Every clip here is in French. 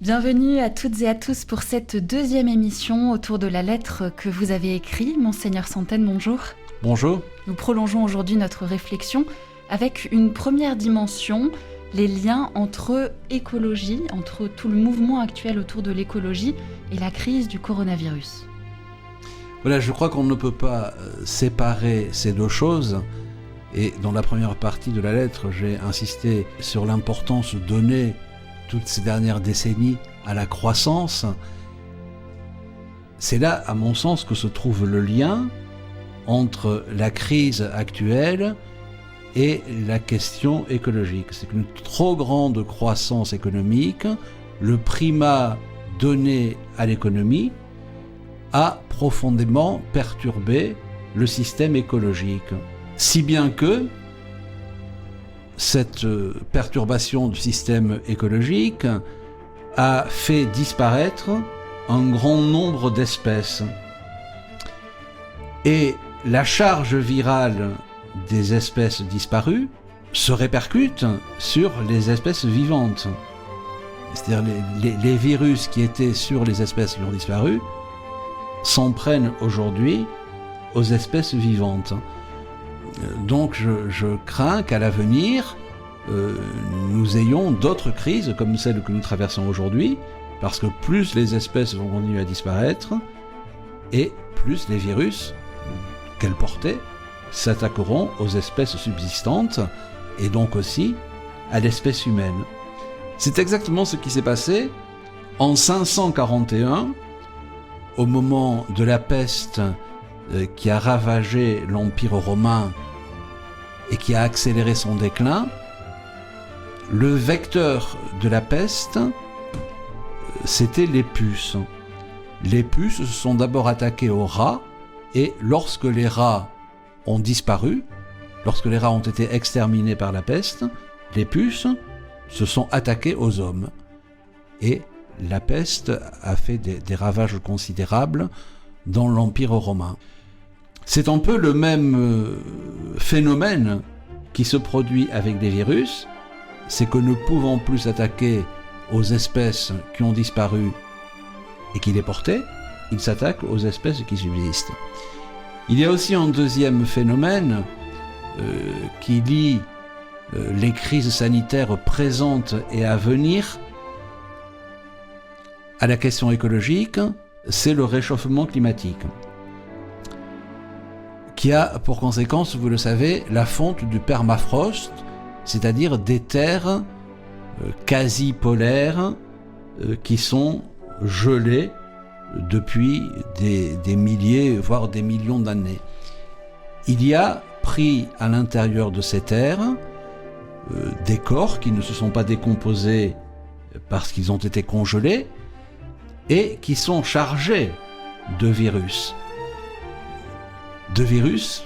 Bienvenue à toutes et à tous pour cette deuxième émission autour de la lettre que vous avez écrite. Monseigneur Santaine, bonjour. Bonjour. Nous prolongeons aujourd'hui notre réflexion avec une première dimension, les liens entre écologie, entre tout le mouvement actuel autour de l'écologie et la crise du coronavirus. Voilà, je crois qu'on ne peut pas séparer ces deux choses. Et dans la première partie de la lettre, j'ai insisté sur l'importance donnée toutes ces dernières décennies à la croissance. C'est là, à mon sens, que se trouve le lien entre la crise actuelle et la question écologique. C'est qu'une trop grande croissance économique, le primat donné à l'économie, a profondément perturbé le système écologique. Si bien que cette perturbation du système écologique a fait disparaître un grand nombre d'espèces. Et la charge virale des espèces disparues se répercute sur les espèces vivantes. C'est-à-dire les virus qui étaient sur les espèces qui ont disparu s'en prennent aujourd'hui aux espèces vivantes. Donc je crains qu'à l'avenir, nous ayons d'autres crises comme celle que nous traversons aujourd'hui, parce que plus les espèces vont continuer à disparaître, et plus les virus qu'elles portaient s'attaqueront aux espèces subsistantes, et donc aussi à l'espèce humaine. C'est exactement ce qui s'est passé en 541, au moment de la peste qui a ravagé l'Empire romain et qui a accéléré son déclin. Le vecteur de la peste, c'était les puces. Les puces se sont d'abord attaquées aux rats, et lorsque les rats ont disparu, lorsque les rats ont été exterminés par la peste, les puces se sont attaquées aux hommes. Et la peste a fait des ravages considérables dans l'Empire romain. C'est un peu le même phénomène qui se produit avec les virus, c'est que ne pouvant plus s'attaquer aux espèces qui ont disparu et qui les portaient, ils s'attaquent aux espèces qui subsistent. Il y a aussi un deuxième phénomène qui lie les crises sanitaires présentes et à venir à la question écologique, c'est le réchauffement climatique, qui a pour conséquence, vous le savez, la fonte du permafrost, c'est-à-dire des terres quasi polaires qui sont gelées depuis des milliers, voire des millions d'années. Il y a pris à l'intérieur de ces terres des corps qui ne se sont pas décomposés parce qu'ils ont été congelés et qui sont chargés de virus. De virus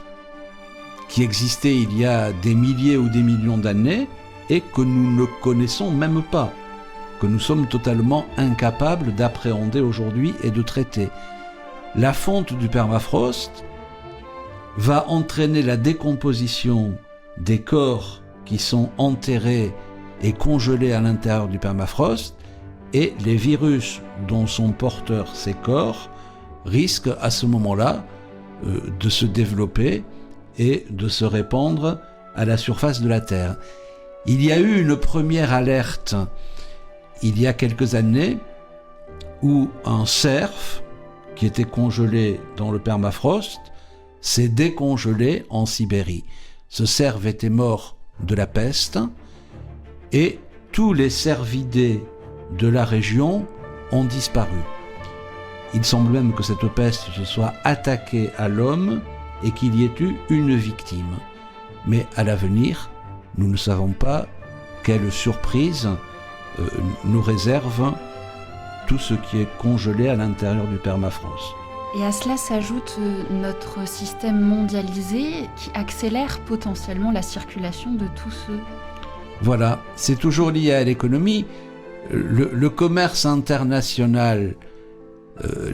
qui existaient il y a des milliers ou des millions d'années et que nous ne connaissons même pas, que nous sommes totalement incapables d'appréhender aujourd'hui et de traiter. La fonte du permafrost va entraîner la décomposition des corps qui sont enterrés et congelés à l'intérieur du permafrost, et les virus dont sont porteurs ces corps risquent à ce moment-là de se développer et de se répandre à la surface de la Terre. Il y a eu une première alerte il y a quelques années où un cerf qui était congelé dans le permafrost s'est décongelé en Sibérie. Ce cerf était mort de la peste et tous les cervidés de la région ont disparu. Il semble même que cette peste se soit attaquée à l'homme et qu'il y ait eu une victime. Mais à l'avenir, nous ne savons pas quelle surprise nous réserve tout ce qui est congelé à l'intérieur du permafrost. Et à cela s'ajoute notre système mondialisé qui accélère potentiellement la circulation de tous ceux. Voilà, c'est toujours lié à l'économie. Le commerce international,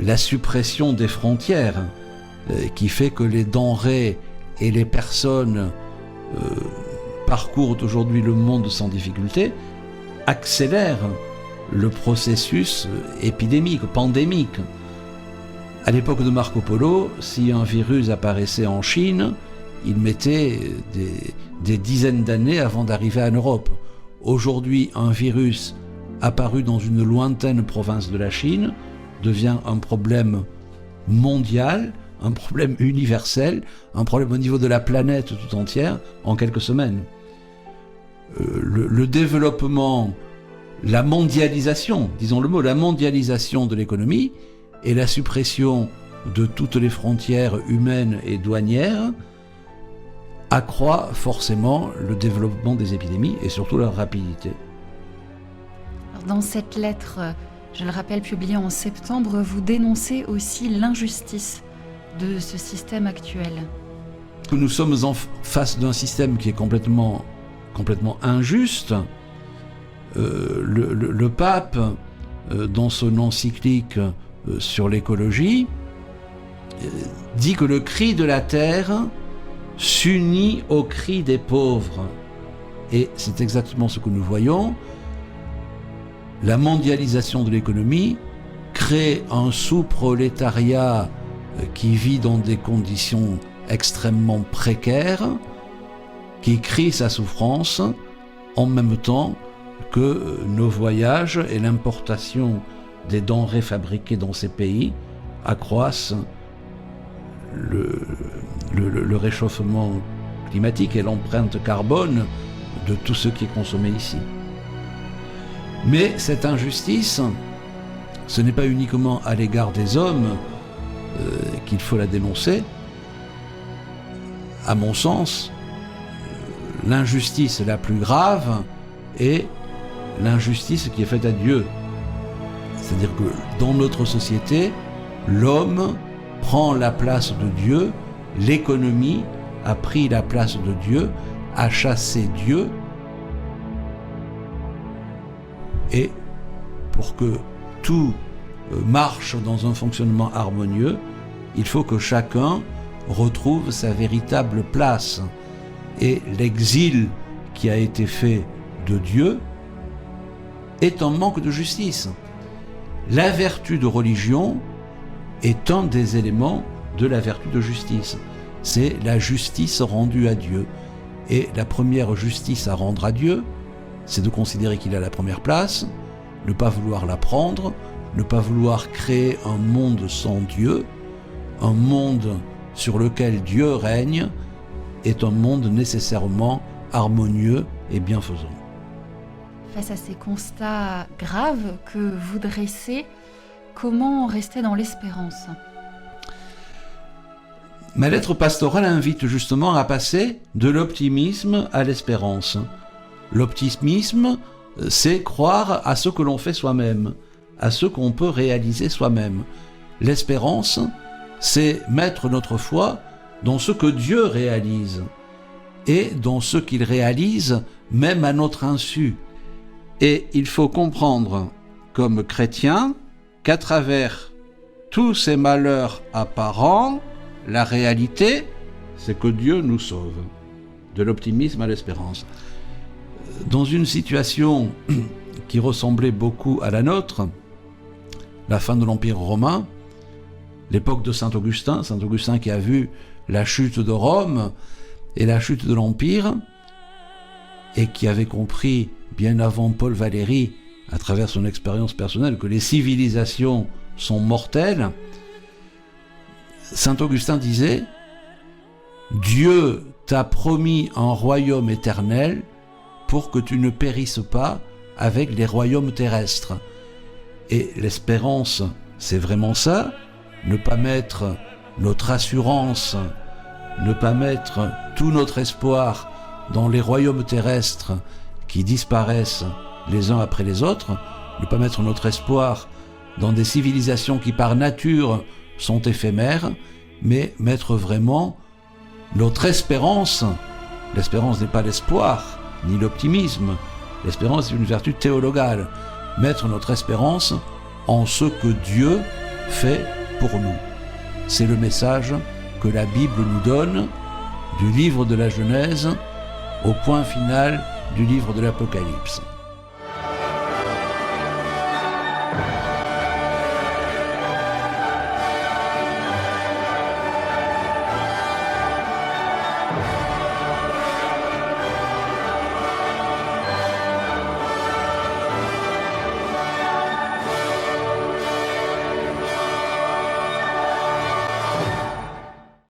la suppression des frontières, qui fait que les denrées et les personnes parcourent aujourd'hui le monde sans difficulté, accélère le processus épidémique, pandémique. À l'époque de Marco Polo, si un virus apparaissait en Chine, il mettait des dizaines d'années avant d'arriver en Europe. Aujourd'hui, un virus apparu dans une lointaine province de la Chine devient un problème mondial, un problème universel, un problème au niveau de la planète tout entière en quelques semaines. Le développement, la mondialisation, disons le mot, la mondialisation de l'économie et la suppression de toutes les frontières humaines et douanières accroît forcément le développement des épidémies et surtout leur rapidité. Dans cette lettre, je le rappelle, publiée en septembre, vous dénoncez aussi l'injustice de ce système actuel. Nous sommes en face d'un système qui est complètement injuste. Le pape, dans son encyclique sur l'écologie, dit que le cri de la terre s'unit au cri des pauvres. Et c'est exactement ce que nous voyons. La mondialisation de l'économie crée un sous-prolétariat qui vit dans des conditions extrêmement précaires, qui crie sa souffrance en même temps que nos voyages et l'importation des denrées fabriquées dans ces pays accroissent le réchauffement climatique et l'empreinte carbone de tout ce qui est consommé ici. Mais cette injustice, ce n'est pas uniquement à l'égard des hommes qu'il faut la dénoncer. À mon sens, l'injustice la plus grave est l'injustice qui est faite à Dieu. C'est-à-dire que dans notre société, l'homme prend la place de Dieu, l'économie a pris la place de Dieu, a chassé Dieu. Et pour que tout marche dans un fonctionnement harmonieux, il faut que chacun retrouve sa véritable place. Et l'exil qui a été fait de Dieu est un manque de justice. La vertu de religion est un des éléments de la vertu de justice. C'est la justice rendue à Dieu. Et la première justice à rendre à Dieu, c'est de considérer qu'il a la première place, ne pas vouloir la prendre, ne pas vouloir créer un monde sans Dieu. Un monde sur lequel Dieu règne est un monde nécessairement harmonieux et bienfaisant. Face à ces constats graves que vous dressez, comment rester dans l'espérance ? Ma lettre pastorale invite justement à passer de l'optimisme à l'espérance. L'optimisme, c'est croire à ce que l'on fait soi-même, à ce qu'on peut réaliser soi-même. L'espérance, c'est mettre notre foi dans ce que Dieu réalise et dans ce qu'il réalise même à notre insu. Et il faut comprendre, comme chrétien, qu'à travers tous ces malheurs apparents, la réalité, c'est que Dieu nous sauve. De l'optimisme à l'espérance. Dans une situation qui ressemblait beaucoup à la nôtre, la fin de l'Empire romain, l'époque de Saint Augustin qui a vu la chute de Rome et la chute de l'Empire, et qui avait compris bien avant Paul Valéry, à travers son expérience personnelle, que les civilisations sont mortelles. Saint Augustin disait « Dieu t'a promis un royaume éternel pour que tu ne périsses pas avec les royaumes terrestres. » Et l'espérance, c'est vraiment ça, ne pas mettre notre assurance, ne pas mettre tout notre espoir dans les royaumes terrestres qui disparaissent les uns après les autres, ne pas mettre notre espoir dans des civilisations qui par nature sont éphémères, mais mettre vraiment notre espérance. L'espérance n'est pas l'espoir, ni l'optimisme. L'espérance est une vertu théologale. Mettre notre espérance en ce que Dieu fait pour nous. C'est le message que la Bible nous donne du livre de la Genèse au point final du livre de l'Apocalypse.